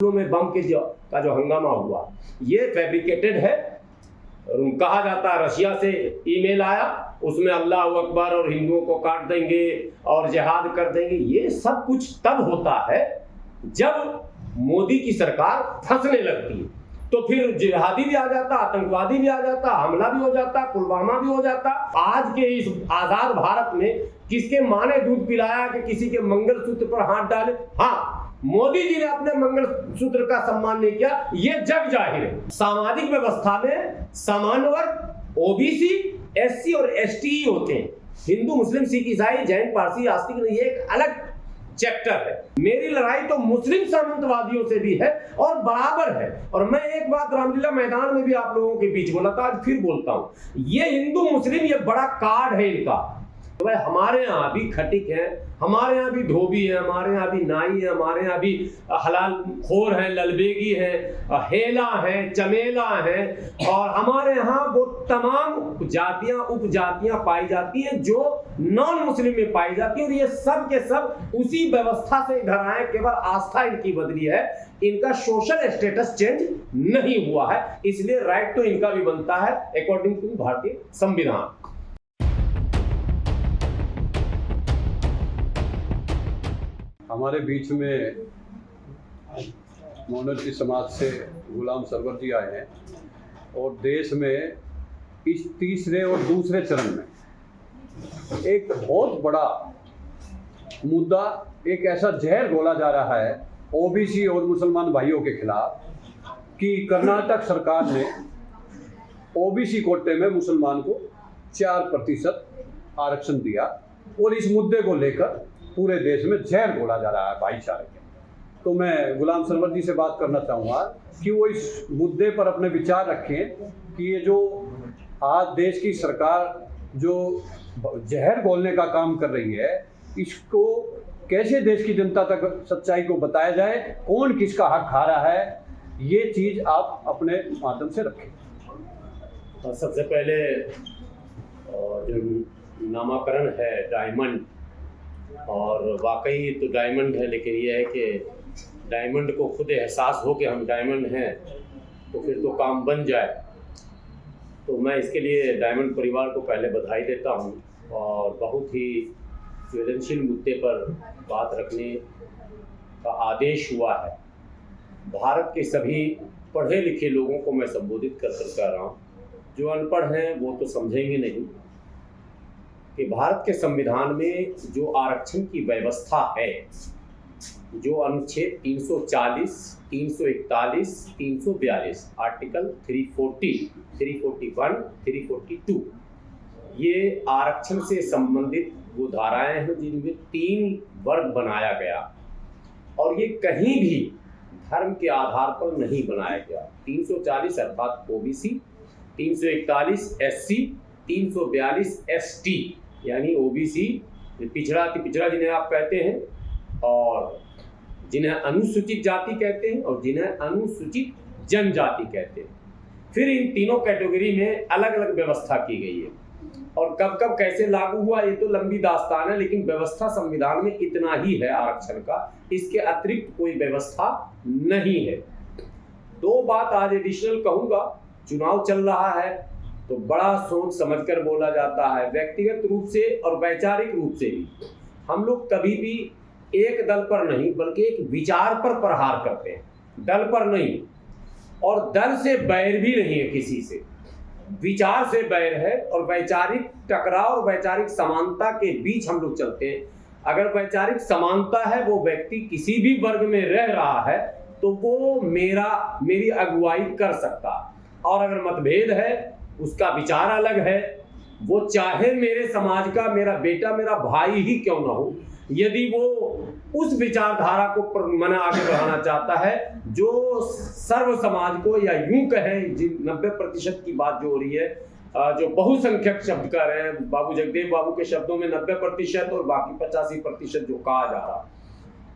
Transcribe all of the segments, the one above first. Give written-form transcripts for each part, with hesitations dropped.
में बम के जो हंगामा हुआ ये फैब्रिकेटेड है। कहा जाता है रशिया से ईमेल आया, उसमें अल्लाह अकबर और हिंदुओं को काट देंगे और जिहाद कर देंगे। ये सब कुछ तब होता है जब मोदी की सरकार फंसने लगती है, तो फिर जिहादी भी आ जाता, आतंकवादी भी आ जाता, हमला भी हो जाता, पुलवामा भी हो जाता। आज के इस आजाद भारत में किसके माँ ने दूध पिलाया कि किसी के मंगलसूत्र पर हाथ डाले? हाँ, मोदी जी ने अपने मंगलसूत्र का सम्मान नहीं किया, ये जग जाहिर है। सामाजिक व्यवस्था में सामान्य वर्ग ओबीसी, एससी और एसटी होते हैं। हिंदू, मुस्लिम, सिख, ईसाई, जैन, पारसी, आस्तिक, ये एक अलग चैप्टर है। मेरी लड़ाई तो मुस्लिम सामंतवादियों से भी है और बराबर है। और मैं एक बात रामलीला मैदान में भी आप लोगों के बीच बोला था, आज फिर बोलता हूं, ये हिंदू मुस्लिम ये बड़ा कार्ड है इनका। तो भाई हमारे यहाँ भी खटिक है, हमारे यहाँ भी धोबी है, हमारे यहाँ भी नाई है, हमारे यहाँ भी हलाल खोर है, ललबेगी है, हेला है, चमेला है, और हमारे यहाँ वो तमाम जातियां उपजातियां पाई जाती हैं जो नॉन मुस्लिम में पाई जाती है। और ये सब के सब उसी व्यवस्था से इधर आए, केवल आस्था इनकी बदली है, इनका सोशल स्टेटस चेंज नहीं हुआ है। इसलिए राइट तो इनका भी बनता है अकॉर्डिंग टू भारतीय संविधान। हमारे बीच में मोनर्ची समाज से गुलाम सरवर जी आए हैं और देश में इस तीसरे और दूसरे चरण में एक बहुत बड़ा मुद्दा, एक ऐसा जहर घोला जा रहा है ओबीसी और मुसलमान भाइयों के खिलाफ कि कर्नाटक सरकार ने ओबीसी कोटे में मुसलमान को 4% आरक्षण दिया और इस मुद्दे को लेकर पूरे देश में जहर घोला जा रहा है भाईचारे के। तो मैं गुलाम सरवर जी से बात करना चाहूँगा कि वो इस मुद्दे पर अपने विचार रखें कि ये जो आज देश की सरकार जो जहर घोलने का काम कर रही है, इसको कैसे देश की जनता तक सच्चाई को बताया जाए, कौन किसका हक खा रहा है, ये चीज़ आप अपने माध्यम से रखें। सबसे पहले जो नामाकरण है डायमंड, और वाकई तो डायमंड है, लेकिन यह है कि डायमंड को खुद एहसास हो कि हम डायमंड हैं तो फिर तो काम बन जाए। तो मैं इसके लिए डायमंड परिवार को पहले बधाई देता हूं और बहुत ही संवेदनशील मुद्दे पर बात रखने का आदेश हुआ है। भारत के सभी पढ़े लिखे लोगों को मैं संबोधित कर कह रहा हूँ। जो अनपढ़ हैं वो तो समझेंगे नहीं कि भारत के संविधान में जो आरक्षण की व्यवस्था है, जो अनुच्छेद 340, 341, 342, आर्टिकल 340, 341, 342, ये आरक्षण से संबंधित वो धाराएं हैं जिनमें 3 वर्ग बनाया गया और ये कहीं भी धर्म के आधार पर नहीं बनाया गया। 340 अर्थात ओबीसी, 341 एससी, 342 एसटी यानी ओबीसी पिछड़ा जिन्हें आप कहते हैं, और जिन्हें अनुसूचित जाति कहते हैं, और जिन्हें अनुसूचित जनजाति कहते हैं। फिर इन तीनों कैटेगरी में अलग अलग व्यवस्था की गई है और कब कब कैसे लागू हुआ ये तो लंबी दास्तान है, लेकिन व्यवस्था संविधान में इतना ही है आरक्षण का, इसके अतिरिक्त कोई व्यवस्था नहीं है। 2 बात आज एडिशनल कहूँगा। चुनाव चल रहा है तो बड़ा सोच समझकर बोला जाता है, व्यक्तिगत रूप से और वैचारिक रूप से भी। हम लोग कभी भी एक दल पर नहीं बल्कि एक विचार पर प्रहार करते हैं, दल पर नहीं, और दल से बैर भी नहीं है, किसी से विचार से बैर है। और वैचारिक टकराव और वैचारिक समानता के बीच हम लोग चलते हैं। अगर वैचारिक समानता है, वो व्यक्ति किसी भी वर्ग में रह रहा है तो वो मेरी अगुवाई कर सकता, और अगर मतभेद है, उसका विचार अलग है, वो चाहे मेरे समाज का मेरा बेटा मेरा भाई ही क्यों ना हो, यदि वो उस विचारधारा को आगे बढ़ाना चाहता है जो सर्व समाज को, या यूं कहें 90% की बात जो हो रही है, जो बहुसंख्यक शब्द कह रहे हैं, बाबू जगदेव बाबू के शब्दों में 90% और बाकी 85% जो कहा जा रहा,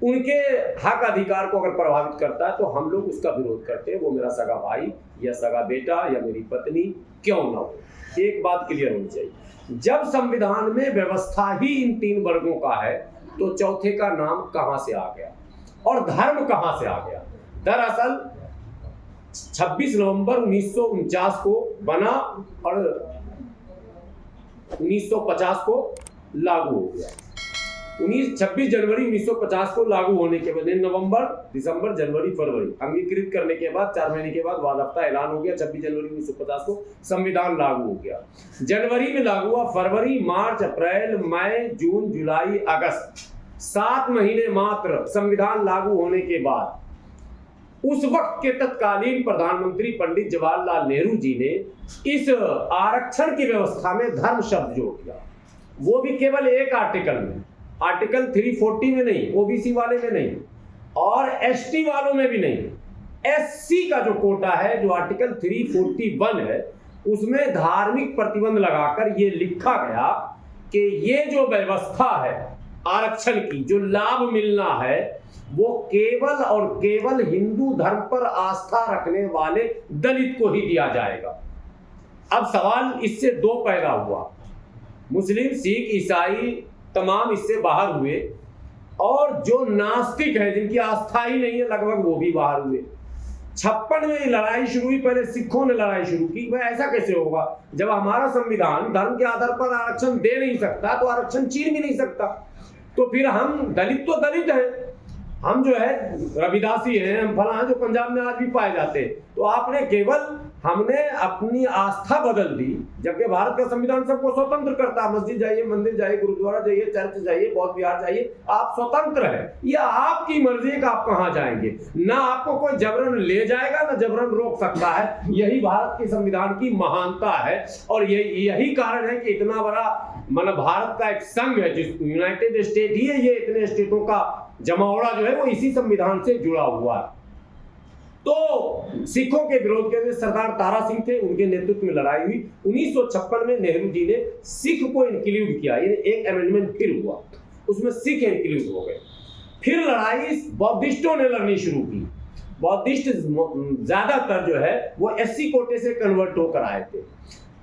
उनके हक अधिकार को अगर प्रभावित करता है तो हम लोग उसका विरोध करते हैं। वो मेरा सगा भाई या सगा बेटा या मेरी पत्नी क्यों ना हो। एक बात क्लियर होनी चाहिए, जब संविधान में व्यवस्था ही इन 3 वर्गों का है तो चौथे का नाम कहां से आ गया और धर्म कहां से आ गया? दरअसल 26 नवंबर 1949 को बना और 1950 को लागू हो गया। 26 जनवरी 1950 को लागू होने के बाद नवंबर, दिसंबर, जनवरी, फरवरी अंगीकृत करने के बाद 4 महीने के बाद वादाफ्ता ऐलान हो गया। 26 जनवरी 1950 को संविधान लागू हो गया। जनवरी में लागू हुआ, फरवरी, मार्च, अप्रैल, मई, जून, जुलाई, अगस्त 7 महीने मात्र संविधान लागू होने के बाद उस वक्त के तत्कालीन प्रधानमंत्री पंडित जवाहरलाल नेहरू जी ने इस आरक्षण की व्यवस्था में धर्म शब्द जोड़ दिया, वो भी केवल एक आर्टिकल में, आर्टिकल 340 में नहीं, ओबीसी वाले में नहीं और एसटी वालों में भी नहीं। एससी का जो कोटा है, जो आर्टिकल 341 है, उसमें धार्मिक प्रतिबंध लगाकर ये लिखा गया कि ये जो व्यवस्था है आरक्षण की, जो लाभ मिलना है, वो केवल और केवल हिंदू धर्म पर आस्था रखने वाले दलित को ही दिया जाएगा। अब सवाल इससे दो पैदा हुआ, मुस्लिम, सिख, ईसाई तमाम इससे बाहर हुए और जो नास्तिक है, जिनकी आस्था ही नहीं है, लगभग वो भी बाहर हुए। 56 में लड़ाई शुरू हुई, पहले सिखों ने लड़ाई शुरू की, भाई ऐसा कैसे होगा, जब हमारा संविधान धर्म के आधार पर आरक्षण दे नहीं सकता तो आरक्षण छीन भी नहीं सकता, तो फिर हम दलित तो दलित हैं, हम जो है रविदासी हैं, हम फला, जो पंजाब में आज भी पाए जाते हैं। तो आपने केवल, हमने अपनी आस्था बदल दी, जबकि भारत का संविधान सबको स्वतंत्र करता है। मस्जिद जाइए, मंदिर जाइए, गुरुद्वारा जाइए, चर्च जाइए, बौद्ध विहार जाइए, आप स्वतंत्र है, ये आपकी मर्जी है कि आप कहाँ जाएंगे, ना आपको कोई जबरन ले जाएगा ना जबरन रोक सकता है। यही भारत के संविधान की महानता है और यही कारण है कि इतना बड़ा मतलब भारत का एक संघ है, जिस यूनाइटेड स्टेट ही है, ये इतने स्टेटों का जमावड़ा जो है वो इसी संविधान से जुड़ा हुआ है। तो सिखों के विरोध के लिए सरदार तारा सिंह थे, उनके नेतृत्व में लड़ाई हुई। 1956 में नेहरू जी ने सिख को इंक्लूड किया, यानी एक अमेंडमेंट फिर हुआ, उसमें सिख इंक्लूड हो गए। फिर लड़ाई बौद्धिस्टों ने लड़नी शुरू की। बौद्धिस्ट ज्यादातर जो है वो एससी कोटे से कन्वर्ट होकर आए थे।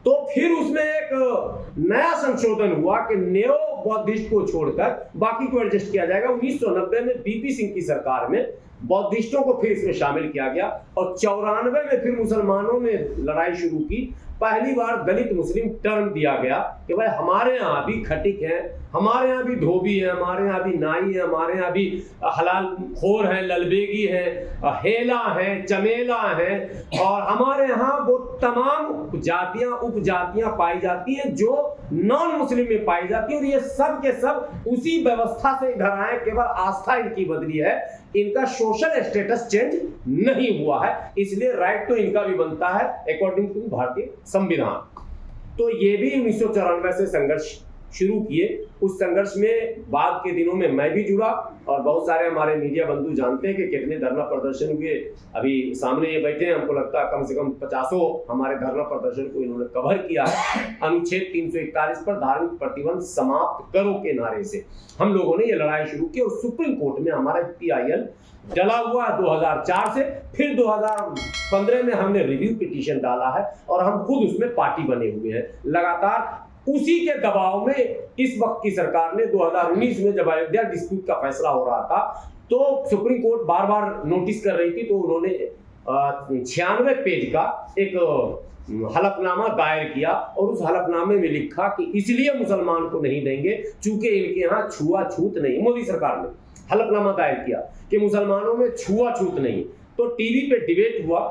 तो फिर उसमें एक नया संशोधन हुआ कि नेओ बौद्धिस्ट को छोड़कर बाकी को एडजस्ट किया जाएगा। 1990 में बीपी सिंह की सरकार में बौद्धिस्टों को फिर इसमें शामिल किया गया और 94 में फिर मुसलमानों ने लड़ाई शुरू की। पहली बार दलित मुस्लिम टर्म दिया गया कि भाई हमारे यहाँ भी खटिक हैं, हमारे यहाँ भी धोबी है, हमारे यहाँ भी नाई है, हमारे यहाँ भी हलाल खोर है, ललबेगी है, हेला है, चमेला है और हमारे यहाँ वो तमाम जातियां उपजातियां पाई जाती हैं जो नॉन मुस्लिम में पाई जाती हैं और ये सब के सब उसी व्यवस्था से इधर आए, केवल आस्था इनकी बदली है, इनका सोशल स्टेटस चेंज नहीं हुआ है, इसलिए राइट तो इनका भी बनता है अकॉर्डिंग टू भारतीय संविधान। तो ये भी 1994 से संघर्ष शुरू किए। उस संघर्ष में बाद के दिनों में मैं भी जुड़ा और बहुत सारे हमारे मीडिया बंधु जानते हैं कि कितने धरना प्रदर्शन हुए। अभी सामने ये बैठे हैं, हमको लगता है कम से कम 50 हमारे धरना प्रदर्शन को इन्होंने कवर किया है। अनुच्छेद 341 पर धार्मिक प्रतिबंध समाप्त करो के नारे से हम लोगों ने ये लड़ाई शुरू की और सुप्रीम कोर्ट में हमारा PIL डला हुआ 2004 से। फिर 2015 में हमने रिव्यू पिटीशन डाला है और हम खुद उसमें पार्टी बने हुए हैं। लगातार उसी के दबाव में इस वक्त की सरकार ने 2019 में जब अयोध्या डिस्प्यूट का फैसला हो रहा था तो सुप्रीम कोर्ट बार बार नोटिस कर रही थी, तो उन्होंने 96 पेज का एक हलफनामा दायर किया और उस हलफनामे में लिखा कि इसलिए मुसलमान को नहीं देंगे चूंकि इनके यहाँ छुआछूत नहीं। मोदी सरकार ने हलफनामा दायर किया कि मुसलमानों में छुआछूत नहीं। तो टीवी पे डिबेट हुआ,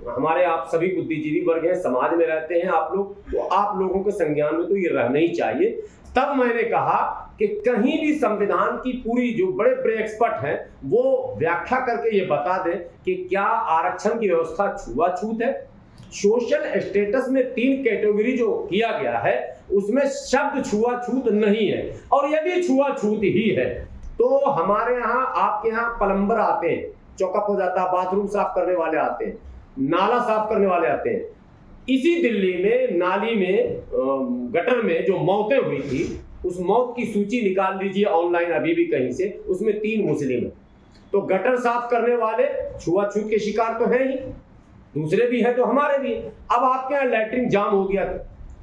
हमारे आप सभी बुद्धिजीवी वर्ग हैं, समाज में रहते हैं आप लोग, तो आप लोगों के संज्ञान में तो ये रहना ही चाहिए। तब मैंने कहा कि कहीं भी संविधान की पूरी जो बड़े बड़े एक्सपर्ट हैं वो व्याख्या करके ये बता दें कि क्या आरक्षण की व्यवस्था छुआछूत है। सोशल स्टेटस में 3 कैटेगरी जो किया गया है उसमें शब्द छुआछूत नहीं है, और यदि छुआछूत ही है तो हमारे यहाँ, आपके यहाँ प्लम्बर आते हैं, चौकअप हो जाता है, बाथरूम साफ करने वाले आते हैं, नाला साफ करने वाले आते हैं। इसी दिल्ली में नाली में गटर में जो मौतें हुई थी उस मौत की सूची निकाल लीजिए ऑनलाइन अभी भी कहीं से, उसमें 3 मुस्लिम है। तो गटर साफ करने वाले छुआछूत के शिकार तो हैं ही, दूसरे भी है तो हमारे भी। अब आपके यहाँ लैट्रिन जाम हो गया,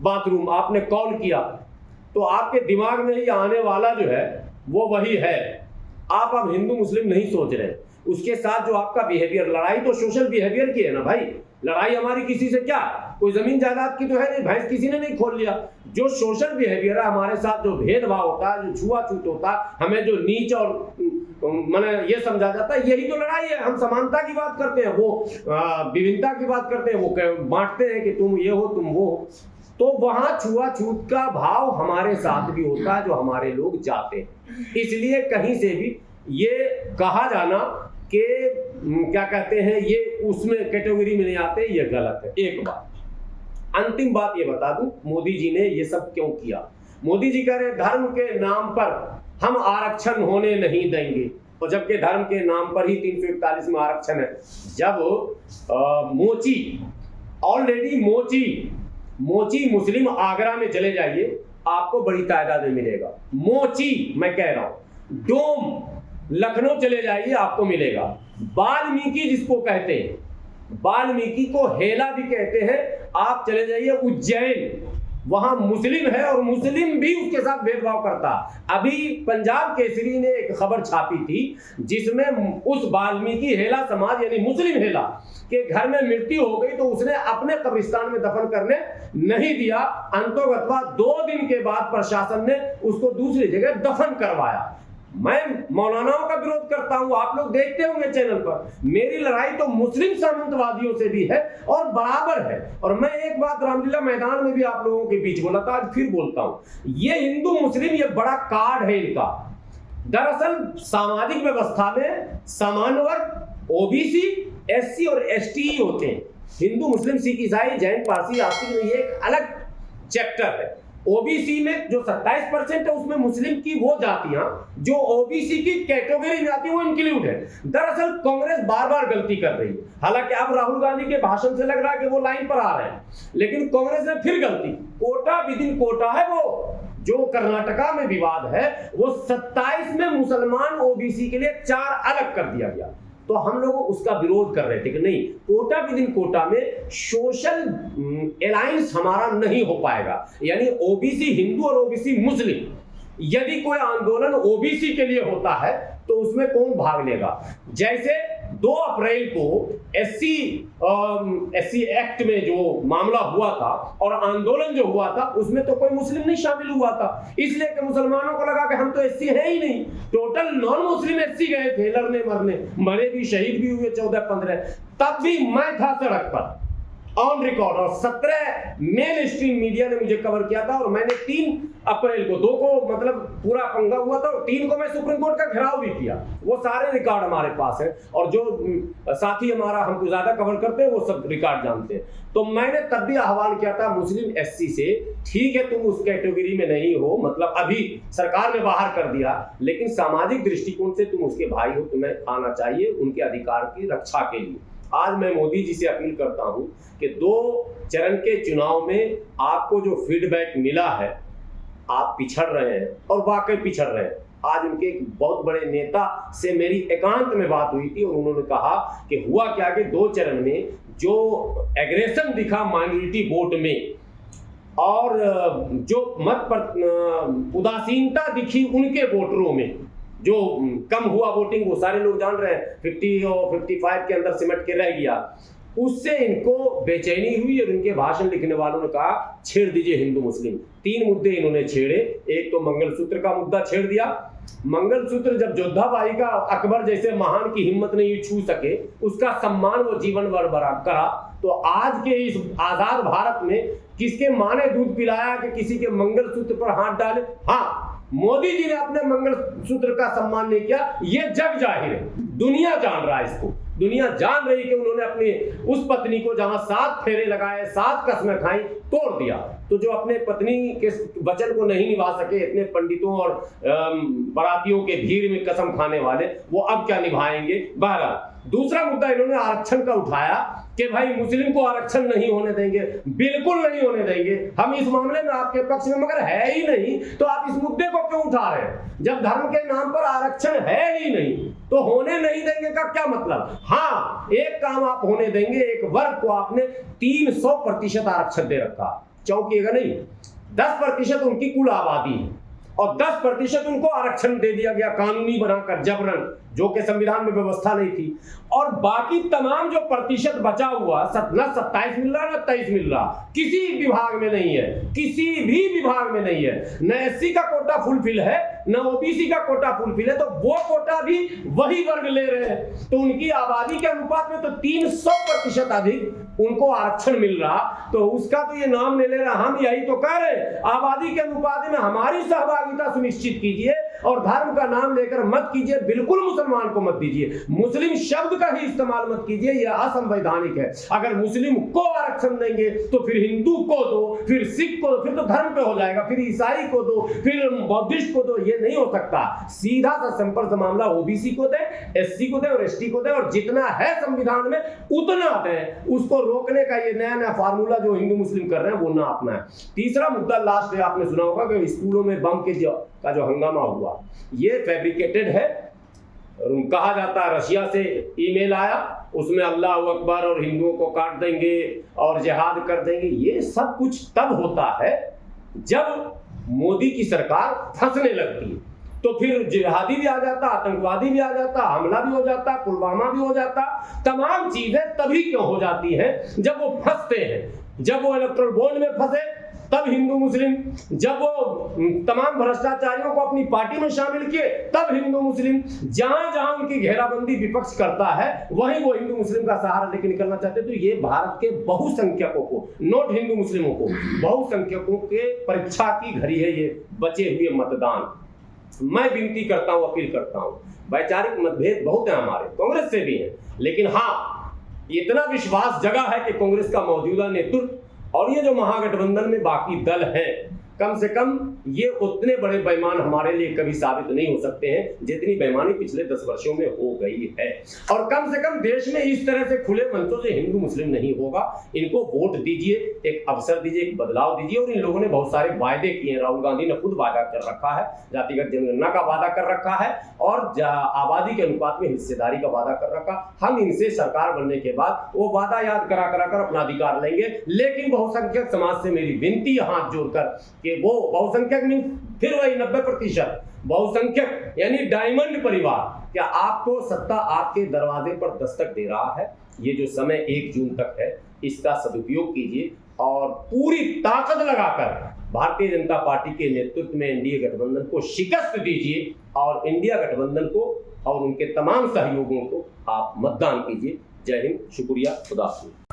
बाथरूम, आपने कॉल किया तो आपके दिमाग में ही आने वाला जो है वो वही है। आप अब हिंदू मुस्लिम नहीं सोच रहे, उसके साथ जो आपका बिहेवियर, लड़ाई तो सोशल बिहेवियर की है ना भाई। लड़ाई हमारी किसी से क्या, कोई जमीन जायदाद की तो है नहीं, भैंस किसी ने नहीं खोल लिया। जो सोशल बिहेवियर है हमारे साथ, जो भेदभाव होता है, जो छुआछूत होता है, हमें जो नीच और मैंने ये समझा जाता है, यही तो लड़ाई है। हम समानता की बात करते हैं, वो विभिन्नता की बात करते हैं, वो बांटते हैं कि तुम ये हो तुम वो हो। तो वहां छुआछूत का भाव हमारे साथ भी होता है, जो हमारे लोग जाते हैं। इसलिए कहीं से भी ये कहा जाना कि क्या कहते हैं ये उसमें कैटेगरी में नहीं आते, ये गलत है। एक बात, अंतिम बात ये बता दूं, मोदी जी ने ये सब क्यों किया। मोदी जी कह रहे धर्म के नाम पर हम आरक्षण होने नहीं देंगे, और जबकि धर्म के नाम पर ही 341 में आरक्षण है। जब मोची, ऑलरेडी मोची मुस्लिम आगरा में चले जाइए, आपको बड़ी तादाद में मिलेगा। मोची मैं कह रहा हूं, डोम लखनऊ चले जाइए आपको मिलेगा। वाल्मीकि जिसको कहते हैं, वाल्मीकि को हेला भी कहते हैं, आप चले जाइए उज्जैन, वहां मुस्लिम है और मुस्लिम भी उसके साथ भेदभाव करता। अभी पंजाब केसरी ने एक खबर छापी थी जिसमें उस वाल्मीकि हेला समाज यानी मुस्लिम हेला के घर में मृत्यु हो गई तो उसने अपने कब्रिस्तान में दफन करने नहीं दिया। अंतोगत्वा 2 दिन के बाद प्रशासन ने उसको दूसरी जगह दफन करवाया। मैं मौलानाओं का विरोध करता हूं, आप लोग देखते होंगे चैनल पर। मेरी लड़ाई तो मुस्लिम सामंतवादियों से भी है और बराबर है। और मैं एक बात रामलीला मैदान में भी आप लोगों के बीच बोला था, आज फिर बोलता हूं, ये हिंदू मुस्लिम ये बड़ा कार्ड है इनका। दरअसल सामाजिक व्यवस्था में समान वर्ग ओबीसी, एससी और एसटी होते हैं। हिंदू मुस्लिम सिख ईसाई जैन पारसी आस्तिक में ये एक अलग चैप्टर है। ओबीसी में जो 27% है उसमें मुस्लिम की वो जातियां जो ओबीसी की कैटेगरी में आती है वो इंक्लूड है। दरअसल कांग्रेस बार बार गलती कर रही है, हालांकि अब राहुल गांधी के भाषण से लग रहा है कि वो लाइन पर आ रहे हैं, लेकिन कांग्रेस ने फिर गलती, कोटा विद इन कोटा है वो जो कर्नाटका में विवाद है, वो 27 में मुसलमान ओबीसी के लिए 4 अलग कर दिया गया। तो हम लोग उसका विरोध कर रहे थे कि नहीं, कोटा विद इन कोटा में सोशल अलायंस हमारा नहीं हो पाएगा। यानी ओबीसी हिंदू और ओबीसी मुस्लिम, यदि कोई आंदोलन ओबीसी के लिए होता है तो उसमें कौन भाग लेगा। जैसे 2 अप्रैल को एससी एक्ट में जो मामला हुआ था और आंदोलन जो हुआ था उसमें तो कोई मुस्लिम नहीं शामिल हुआ था, इसलिए कि मुसलमानों को लगा कि हम तो एससी है ही नहीं। टोटल नॉन मुस्लिम एससी गए थे लड़ने मरने, मरे भी शहीद भी हुए 14-15। तब भी मैं था सड़क पर ऑन रिकॉर्ड, और 17 मेन स्ट्रीम मीडिया ने मुझे कवर किया था। और मैंने 3 अप्रैल को 2 को मतलब पूरा पंगा हुआ था और 3 को मैं सुप्रीम कोर्ट का घेराव भी किया। वो सारे रिकॉर्ड हमारे पास है और जो साथी हमारा हमको ज्यादा कवर करते हैं वो सब रिकॉर्ड जानते हैं। तो मैंने तब भी आह्वान किया था मुस्लिम एससी से, ठीक है तुम उस कैटेगरी में नहीं हो, मतलब अभी सरकार ने बाहर कर दिया, लेकिन सामाजिक दृष्टिकोण से तुम उसके भाई हो, तुम्हें आना चाहिए उनके अधिकार की रक्षा के लिए। आज मैं मोदी जी से अपील करता हूं कि 2 चरण के चुनाव में आपको जो फीडबैक मिला है, आप पिछड़ रहे हैं और वाकई पिछड़ रहे हैं। आज उनके एक बहुत बड़े नेता से मेरी एकांत में बात हुई थी और उन्होंने कहा कि हुआ क्या कि 2 चरण में जो एग्रेशन दिखा माइनॉरिटी वोट में और जो मत पर उदासीनता दिखी उनके वोटरों में, जो कम हुआ वोटिंग वो सारे लोग जान रहे हैं, 50 और 55 के अंदर सिमट के रह गया, उससे इनको बेचैनी हुई और इनके भाषण लिखने वालों ने कहा छेड़ दीजिए हिंदू मुस्लिम। 3 मुद्दे इन्होंने छेड़े। एक तो मंगलसूत्र का मुद्दा छेड़ दिया। मंगलसूत्र जब जोधाबाई का अकबर जैसे महान की हिम्मत नहीं छू सके, उसका सम्मान वो जीवन भर करा, तो आज के इस आजाद भारत में किसके माँ ने दूध पिलाया कि किसी के मंगलसूत्र पर हाथ डाले? हाँ, मोदी जी ने अपने मंगलसूत्र का सम्मान नहीं किया, ये जग जाहिर है, दुनिया जान रहा है इसको। दुनिया जान रही कि उन्होंने अपनी उस पत्नी को जहां 7 फेरे लगाए, 7 कसमें खाई, तोड़ दिया। तो जो अपने पत्नी के वचन को नहीं निभा सके, इतने पंडितों और बारातियों के भीड़ में कसम खाने वाले, वो अब क्या निभाएंगे। बहरहाल दूसरा मुद्दा इन्होंने आरक्षण का उठाया कि भाई मुस्लिम को आरक्षण नहीं होने देंगे, बिल्कुल नहीं होने देंगे, हम इस मामले में आपके पक्ष में, मगर है ही नहीं तो आप इस मुद्दे को क्यों उठा रहे हैं? जब धर्म के नाम पर आरक्षण है ही नहीं तो होने नहीं देंगे का क्या मतलब? हाँ, एक काम आप होने देंगे, एक वर्ग को आपने 300% आरक्षण दे रखा, चौंकिएगा नहीं, 10% उनकी कुल आबादी है और 10% उनको आरक्षण दे दिया गया कानूनी बनाकर जबरन, जो कि संविधान में व्यवस्था नहीं थी, और बाकी तमाम जो प्रतिशत बचा हुआ न 27 मिल रहा न 23 मिल रहा, किसी विभाग में नहीं है, किसी भी विभाग में नहीं है। न एससी का कोटा फुलफिल है न ओबीसी का कोटा फुलफिल है, तो वो कोटा भी वही वर्ग ले रहे हैं। तो उनकी आबादी के अनुपात में तो 300% अधिक उनको आरक्षण मिल रहा, तो उसका तो ये नाम नहीं ले रहा। हम यही तो कह रहे हैं, आबादी के अनुपात में हमारी सहभागिता सुनिश्चित कीजिए और धर्म का नाम लेकर मत कीजिए, बिल्कुल मुसलमान को मत दीजिए, मुस्लिम शब्द का ही इस्तेमाल मत कीजिए, यह असंवैधानिक है। अगर मुस्लिम को आरक्षण देंगे तो फिर हिंदू को दो, फिर सिख को दो, फिर तो धर्म पे हो जाएगा, फिर ईसाई को दो, फिर बौद्धिस्ट को दो, ये नहीं हो सकता। सीधा सा संपर्क मामला ओबीसी को दे, एससी को दे और एसटी को दे, और जितना है संविधान में उतना दे। उसको रोकने का ये नया नया फार्मूला जो हिंदू मुस्लिम कर रहे हैं वो ना अपनाएं। तीसरा मुद्दा लास्ट है, आपने सुना होगा कि स्कूलों में बम के जो हंगामा हुआ, ये फैब्रिकेटेड है। कहा जाता है रशिया से ईमेल आया, उसमें अल्लाह अकबर और हिंदुओं को काट देंगे और जिहाद कर देंगे। ये सब कुछ तब होता है जब मोदी की सरकार फंसने लगती है, तो फिर जिहादी भी आ जाता, आतंकवादी भी आ जाता, हमला भी हो जाता, पुलवामा भी हो जाता। तमाम चीजें तभी क्यों हो जाती हैं जब वो फंसते हैं। जब वो इलेक्ट्रल बॉन्ड में फंसे तब हिंदू मुस्लिम, जब वो तमाम भ्रष्टाचारियों को अपनी पार्टी में शामिल किए तब हिंदू मुस्लिम। जहां जहां उनकी घेराबंदी विपक्ष करता है वहीं वो हिंदू मुस्लिम का सहारा लेके निकलना चाहते। तो ये भारत के बहुसंख्यकों को, नोट हिंदू मुस्लिमों को, बहुसंख्यकों के परीक्षा की घड़ी है ये बचे हुए मतदान। मैं विनती करता हूं, अपील करता हूं, वैचारिक मतभेद बहुत है हमारे, कांग्रेस से भी है, लेकिन हाँ इतना विश्वास जगा है कि कांग्रेस का मौजूदा नेतृत्व और ये जो महागठबंधन में बाकी दल हैं, कम से कम ये उतने बड़े बेईमान हमारे लिए कभी साबित नहीं हो सकते हैं जितनी बेईमानी पिछले 10 वर्षों में हो गई है। और कम से कम देश में इस तरह से खुले मंचों से हिंदू मुस्लिम नहीं होगा। इनको वोट दीजिए, एक अवसर दीजिए, एक बदलाव दीजिए। और इन लोगों ने बहुत सारे वायदे किए हैं। राहुल गांधी ने खुद वादा कर रखा है, जातिगत जनगणना का वादा कर रखा है और आबादी के अनुपात में हिस्सेदारी का वादा कर रखा। हम इनसे सरकार बनने के बाद वो वादा याद करा कर अपना अधिकार लेंगे। लेकिन बहुसंख्यक समाज से मेरी विनती है हाथ जोड़कर कि वो बहुसंख्यक मीन फिर वही 90% बहुसंख्यक यानी डायमंड परिवार, क्या आपको सत्ता आपके दरवाजे पर दस्तक दे रहा है? ये जो समय 1 जून तक है इसका सदुपयोग कीजिए और पूरी ताकत लगाकर भारतीय जनता पार्टी के नेतृत्व में एनडीए गठबंधन को शिकस्त दीजिए और इंडिया गठबंधन को और उनके तमाम सहयोगियों को आप मतदान कीजिए। जय हिंद, शुक्रिया, खुदा हाफिज़।